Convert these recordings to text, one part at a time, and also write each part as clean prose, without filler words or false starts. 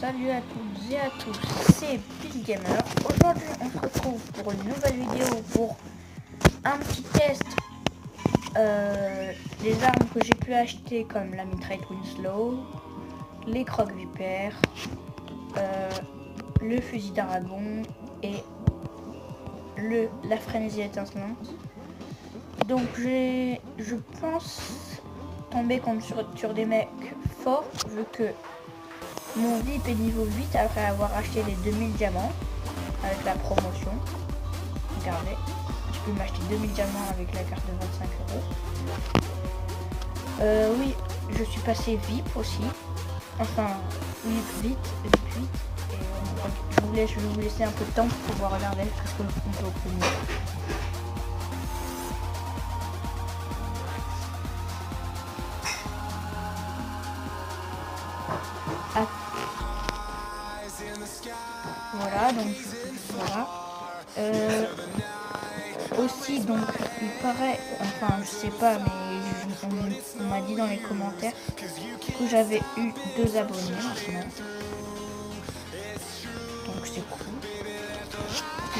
Salut à toutes et à tous, c'est Bill Gamer. Aujourd'hui on se retrouve pour une nouvelle vidéo pour un petit test des armes que j'ai pu acheter comme la mitraille Winslow, les crocs vipères, le fusil d'Aragon et la frénésie étincelante. Donc je pense tomber sur des mecs forts vu que mon VIP est niveau 8 après avoir acheté les 2000 diamants avec la promotion. Regardez, je peux m'acheter 2000 diamants avec la carte de 25 €. Oui, je suis passé VIP aussi. Enfin, VIP 8. Et je vais vous laisser un peu de temps pour pouvoir regarder parce que on peut obtenir. Voilà, donc voilà. Aussi, donc il paraît, enfin je sais pas, mais on m'a dit dans les commentaires que j'avais eu 2 abonnés maintenant. Donc c'est cool.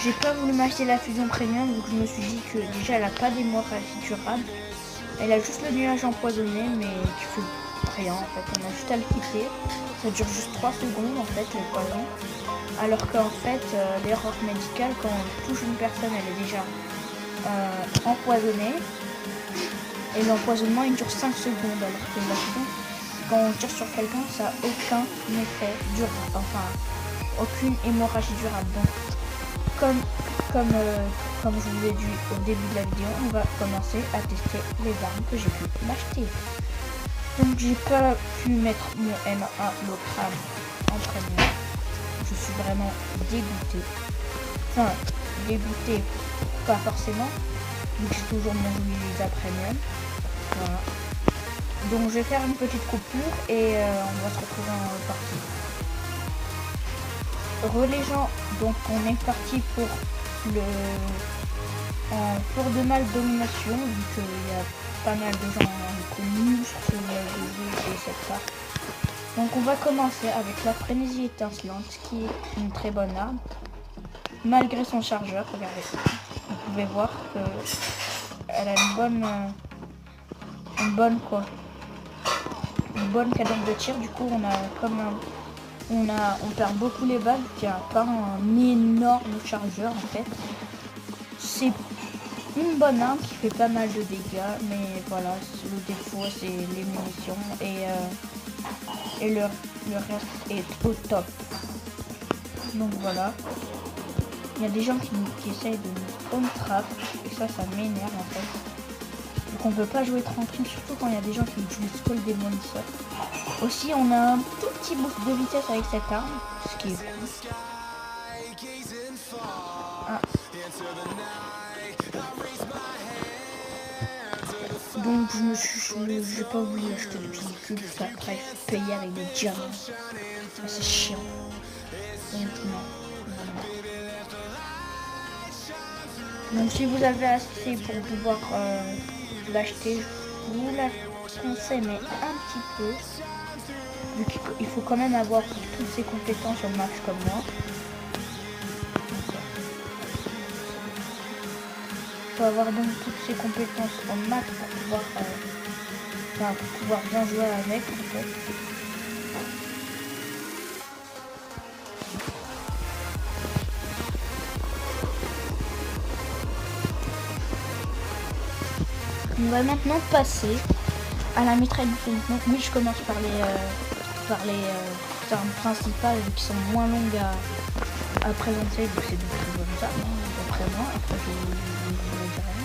J'ai pas voulu m'acheter la fusion premium, donc je me suis dit que déjà elle a pas des hémorragies durables. Elle a juste le nuage empoisonné, mais qui fait rien en fait. On a juste à le quitter. Ça dure juste 3 secondes en fait le poison. Alors qu'en fait, l'erreur médicale, quand on touche une personne, elle est déjà empoisonnée. Et l'empoisonnement, il dure 5 secondes. Alors que là, quand on tire sur quelqu'un, ça n'a aucun effet durable. Enfin, aucune hémorragie durable. Donc, comme je vous ai dit au début de la vidéo, on va commencer à tester les armes que j'ai pu m'acheter. Donc, j'ai pas pu mettre mon M1 Locram en premium. Je suis vraiment dégoûtée. Enfin, dégoûtée, pas forcément, vu que j'ai toujours mon Lisa Premium. Voilà. Donc je vais faire une petite coupure et on va se retrouver en partie. Les gens, donc on est parti pour pour de mal domination, vu qu'il y a pas mal de gens connus sur ce jeu et cette part. Donc on va commencer avec la frénésie étincelante qui est une très bonne arme. Malgré son chargeur, regardez. Vous pouvez voir qu'elle a une bonne cadence de tir. Du coup on perd beaucoup les balles, qui a pas un énorme chargeur en fait. C'est une bonne arme qui fait pas mal de dégâts, mais voilà, le défaut c'est les munitions et le reste est au top. Donc voilà. Il y a des gens qui essayent de nous spawn trap et ça m'énerve en fait. Donc on peut pas jouer tranquille, surtout quand il y a des gens qui utilisent que le démolisseur. Aussi on a un tout petit boost de vitesse avec cette arme, ce qui est cool. Ah. Donc j'ai pas voulu acheter le véhicule, ça après payer avec des diamants. C'est chiant. Donc non. Donc si vous avez assez pour pouvoir l'acheter, je vous la conseille, mais un petit peu. Vu qu'il faut quand même avoir toutes ces compétences au max comme moi. Il faut avoir donc toutes ces compétences en max pour pouvoir bien jouer avec en fait. On va maintenant passer à la mitraille du film. Donc oui, je commence par les armes principales qui sont moins longues à présenter, donc c'est de très bonnes armes, d'après moi. Après je vous dirai rien.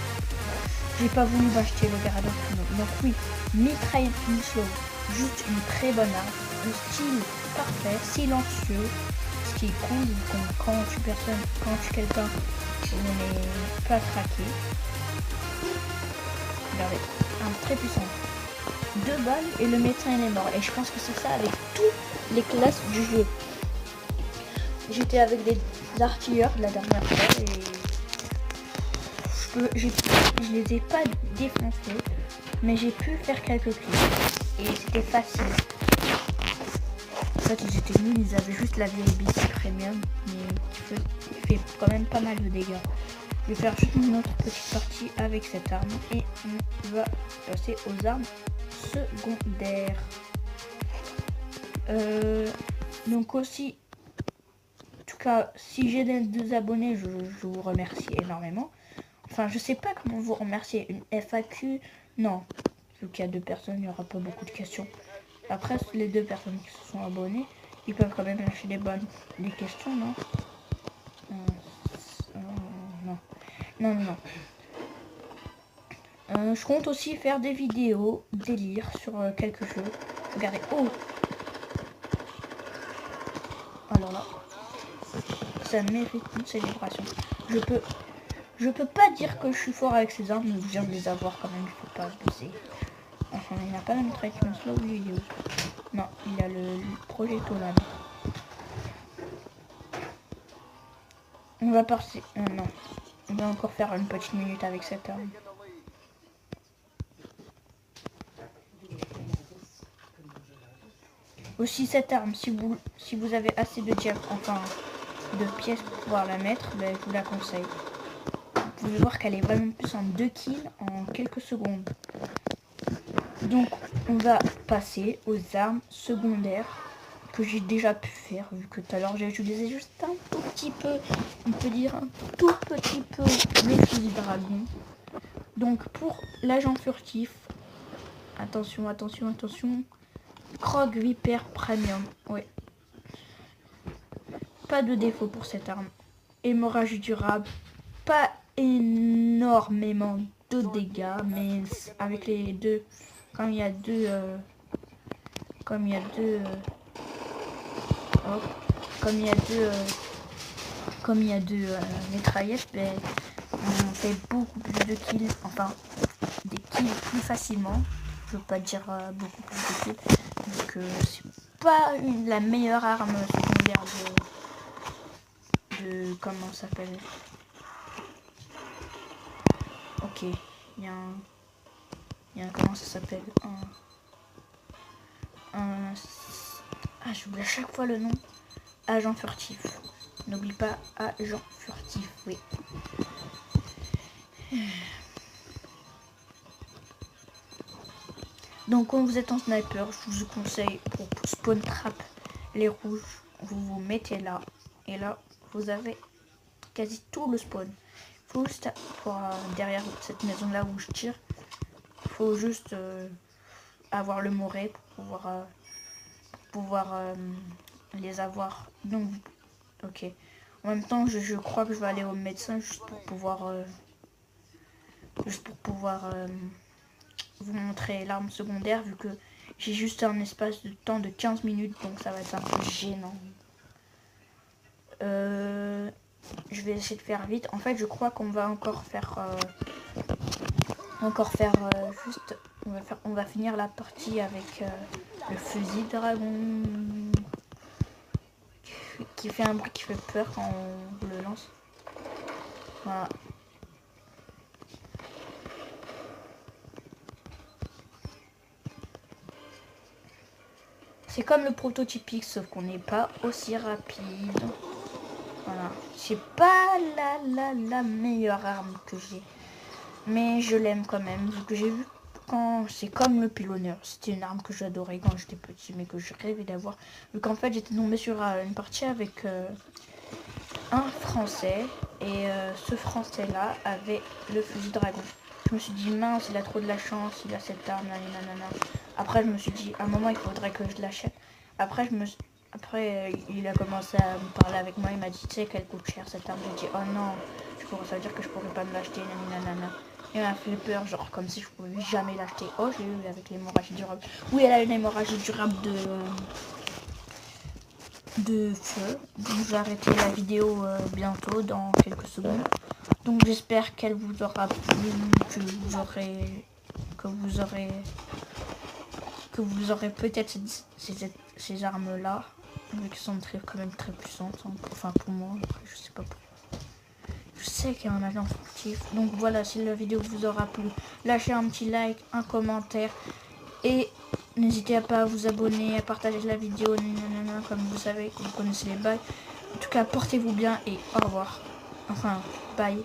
J'ai pas voulu m'acheter le Garada. Donc oui, mitraille Winslow, juste une très bonne arme, le style parfait, silencieux, ce qui est cool quand on tue quelqu'un, on n'est pas craqué. Regardez, arme très puissante. 2 balles et le médecin il est mort. Et je pense que c'est ça avec toutes les classes du jeu. J'étais avec des artilleurs de la dernière fois et je les ai pas défoncés, mais j'ai pu faire quelques clics et c'était facile. fait, ils étaient nuls, ils avaient juste la vieille BC Premium, mais qui fait quand même pas mal de dégâts. Je vais faire juste une autre petite partie avec cette arme et on va passer aux armes secondaires. Donc aussi, en tout cas, si j'ai des abonnés, je vous remercie énormément. Enfin, je sais pas comment vous remercier. Une FAQ, non. Vu qu'il y a 2 personnes, il n'y aura pas beaucoup de questions. Après, les 2 personnes qui se sont abonnées, ils peuvent quand même lâcher des questions, non? Non. Non. Je compte aussi faire des vidéos délire sur quelques jeux. Regardez. Oh! Alors là, ça mérite une célébration. Je peux pas dire que je suis fort avec ces armes, mais je viens de les avoir quand même. Il faut pas abuser. Enfin, il n'a pas le traitement slow, lui, il est où? Non, il a le projectolane. On va passer. Non. On va encore faire une petite minute avec cette arme. Aussi cette arme, si vous avez assez de diamants, enfin de pièces pour pouvoir la mettre, ben, je vous la conseille. Vous pouvez voir qu'elle est vraiment plus en 2 kills en quelques secondes. Donc on va passer aux armes secondaires que j'ai déjà pu faire, vu que tout à l'heure j'ai utilisé juste un tout petit peu, on peut dire un tout petit peu le fusil dragon. Donc pour l'agent furtif, attention, Krog Viper Premium, ouais. Pas de défaut pour cette arme. Hémorragie durable, pas énormément de dégâts, mais avec les deux, comme il y a deux mitraillettes, ben, on fait beaucoup plus de kills, enfin des kills plus facilement. Je veux pas dire beaucoup plus de kills. Donc c'est pas la meilleure arme secondaire de comment ça s'appelle. Ok, il y a un comment ça s'appelle, j'oublie à chaque fois le nom. Agent furtif. N'oublie pas agent furtif, oui. Donc quand vous êtes en sniper, je vous conseille pour spawn trap les rouges, vous vous mettez là. Et là, vous avez quasi tout le spawn. Faut juste pour derrière cette maison là où je tire, faut juste avoir le moret pour pouvoir les avoir. Donc ok. En même temps, je crois que je vais aller au médecin juste pour pouvoir vous montrer l'arme secondaire, vu que j'ai juste un espace de temps de 15 minutes, donc ça va être un peu gênant. Je vais essayer de faire vite. En fait, je crois qu'on va encore faire juste, on va finir la partie avec le fusil dragon qui fait un bruit qui fait peur quand on le lance. Voilà. C'est comme le prototypique, sauf qu'on n'est pas aussi rapide. Voilà. C'est pas la meilleure arme que j'ai. Mais je l'aime quand même, vu que j'ai vu quand c'est comme le pilonneur. C'était une arme que j'adorais quand j'étais petit, mais que je rêvais d'avoir. Vu qu'en fait, j'étais tombée sur une partie avec un Français. Et ce Français-là avait le fusil dragon. Je me suis dit, mince, il a trop de la chance, il a cette arme, nanana. Après, je me suis dit, à un moment, il faudrait que je l'achète. Après, il a commencé à me parler avec moi. Il m'a dit, tu sais qu'elle coûte cher cette arme. J'ai dit, oh non, ça veut dire que je pourrais pas me l'acheter, nanana. Il m'a fait peur, genre comme si je pouvais jamais l'acheter. Oh, j'ai eu avec l'hémorragie durable. Oui, elle a une hémorragie durable de feu. Donc, je vais arrêter la vidéo bientôt, dans quelques secondes. Donc, j'espère qu'elle vous aura plu, que vous aurez peut-être ces armes-là, vu qu'elles sont quand même très puissantes. Enfin, pour moi, je sais pas pourquoi. Je sais qu'il y a un agent furtif. Donc voilà, si la vidéo vous aura plu, lâchez un petit like, un commentaire. Et n'hésitez pas à vous abonner, à partager la vidéo. hein, comme vous savez, comme vous connaissez les bails. En tout cas, portez-vous bien et au revoir. Enfin, bye.